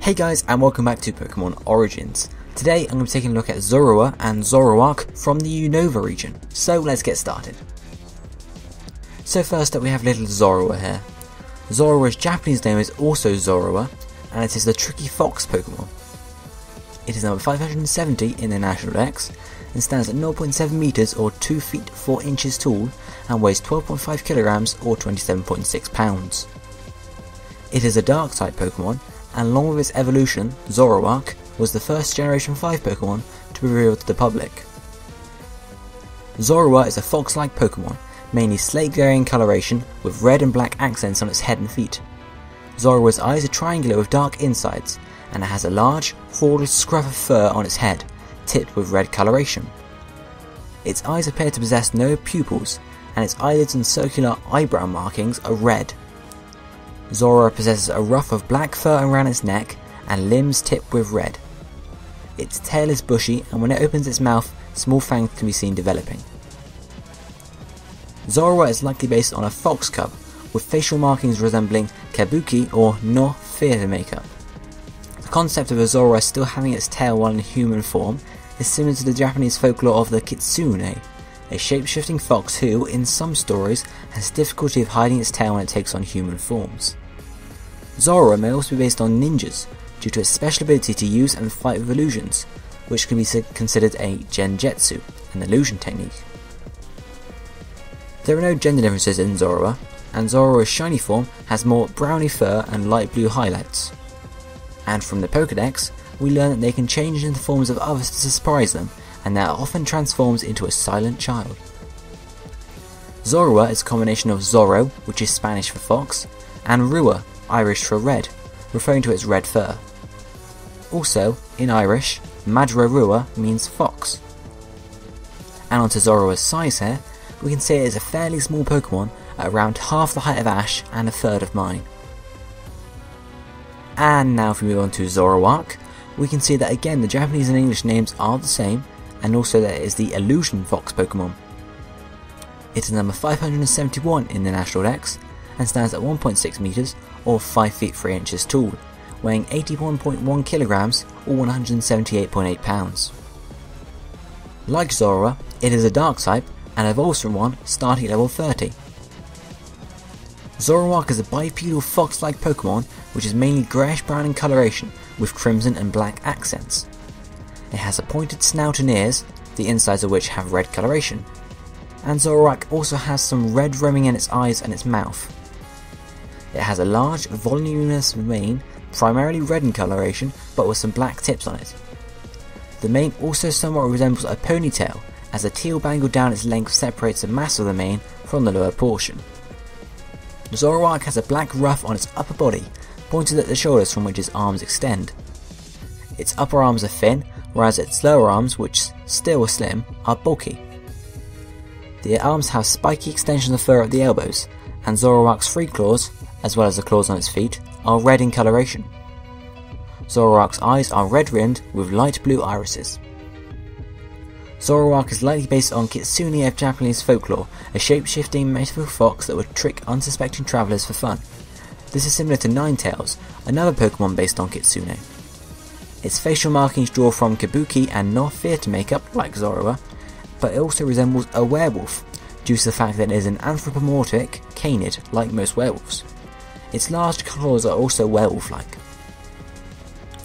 Hey guys, and welcome back to Pokemon Origins. Today I'm going to be taking a look at Zorua and Zoroark from the Unova region, so let's get started. So first up we have little Zorua here. Zorua's Japanese name is also Zorua, and it is the tricky fox Pokemon. It is number 570 in the National Dex, and stands at 0.7 meters or 2 feet 4 inches tall, and weighs 12.5 kilograms or 27.6 pounds. It is a dark type Pokemon, and along with its evolution, Zoroark was the first Generation 5 Pokemon to be revealed to the public. Zorua is a fox-like Pokemon, mainly slate grey in coloration with red and black accents on its head and feet. Zorua's eyes are triangular with dark insides, and it has a large, hoary scruff of fur on its head, tipped with red coloration. Its eyes appear to possess no pupils, and its eyelids and circular eyebrow markings are red. Zorua possesses a ruff of black fur around its neck and limbs tipped with red. Its tail is bushy, and when it opens its mouth, small fangs can be seen developing. Zorua is likely based on a fox cub, with facial markings resembling kabuki or no theatre makeup. The concept of a Zorua still having its tail while in human form is similar to the Japanese folklore of the kitsune, a shape-shifting fox who, in some stories, has difficulty of hiding its tail when it takes on human forms. Zorua may also be based on ninjas, due to its special ability to use and fight with illusions, which can be considered a genjutsu, an illusion technique. There are no gender differences in Zorua, and Zorua's shiny form has more browny fur and light blue highlights. And from the Pokédex, we learn that they can change into forms of others to surprise them, and that often transforms into a silent child. Zorua is a combination of Zoro, which is Spanish for fox, and Rua, Irish for red, referring to its red fur. Also, in Irish, Madra Rua means fox. And onto Zorua's size here, we can say it is a fairly small Pokemon at around half the height of Ash and a third of mine. And now if we move on to Zoroark, we can see that again the Japanese and English names are the same, and also that it is the Illusion Fox Pokemon. It is number 571 in the National Dex, and stands at 1.6 meters or 5 feet 3 inches tall, weighing 81.1 kilograms or 178.8 pounds. Like Zorua, it is a dark type and evolves from one starting at level 30. Zoroark is a bipedal fox-like Pokemon which is mainly greyish-brown in coloration with crimson and black accents. It has a pointed snout and ears, the insides of which have red coloration, and Zoroark also has some red roaming in its eyes and its mouth. It has a large, voluminous mane, primarily red in coloration, but with some black tips on it. The mane also somewhat resembles a ponytail, as a teal bangle down its length separates the mass of the mane from the lower portion. Zoroark has a black ruff on its upper body, pointed at the shoulders from which its arms extend. Its upper arms are thin, whereas its lower arms, which still are slim, are bulky. The arms have spiky extensions of fur at the elbows, and Zoroark's free claws, as well as the claws on its feet, are red in coloration. Zoroark's eyes are red-rimmed with light blue irises. Zoroark is likely based on kitsune of Japanese folklore, a shape-shifting mythical fox that would trick unsuspecting travellers for fun. This is similar to Ninetales, another Pokemon based on kitsune. Its facial markings draw from kabuki and no theatre makeup like Zorua, but it also resembles a werewolf, due to the fact that it is an anthropomorphic canid like most werewolves. Its large claws are also werewolf-like.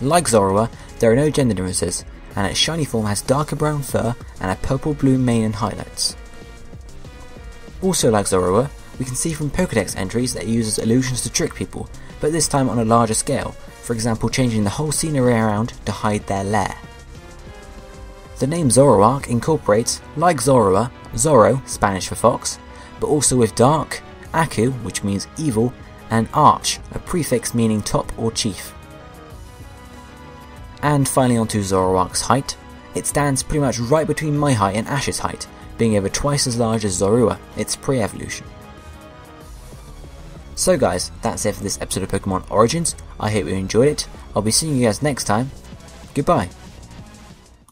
Like Zorua, there are no gender differences, and its shiny form has darker brown fur and a purple-blue mane and highlights. Also like Zorua, we can see from Pokédex entries that it uses illusions to trick people, but this time on a larger scale, for example changing the whole scenery around to hide their lair. The name Zoroark incorporates, like Zorua, Zoro, Spanish for fox, but also with dark, Aku, which means evil, and arch, a prefix meaning top or chief. And finally onto Zoroark's height. It stands pretty much right between my height and Ash's height, being over twice as large as Zorua, its pre-evolution. So guys, that's it for this episode of Pokemon Origins. I hope you enjoyed it. I'll be seeing you guys next time. Goodbye.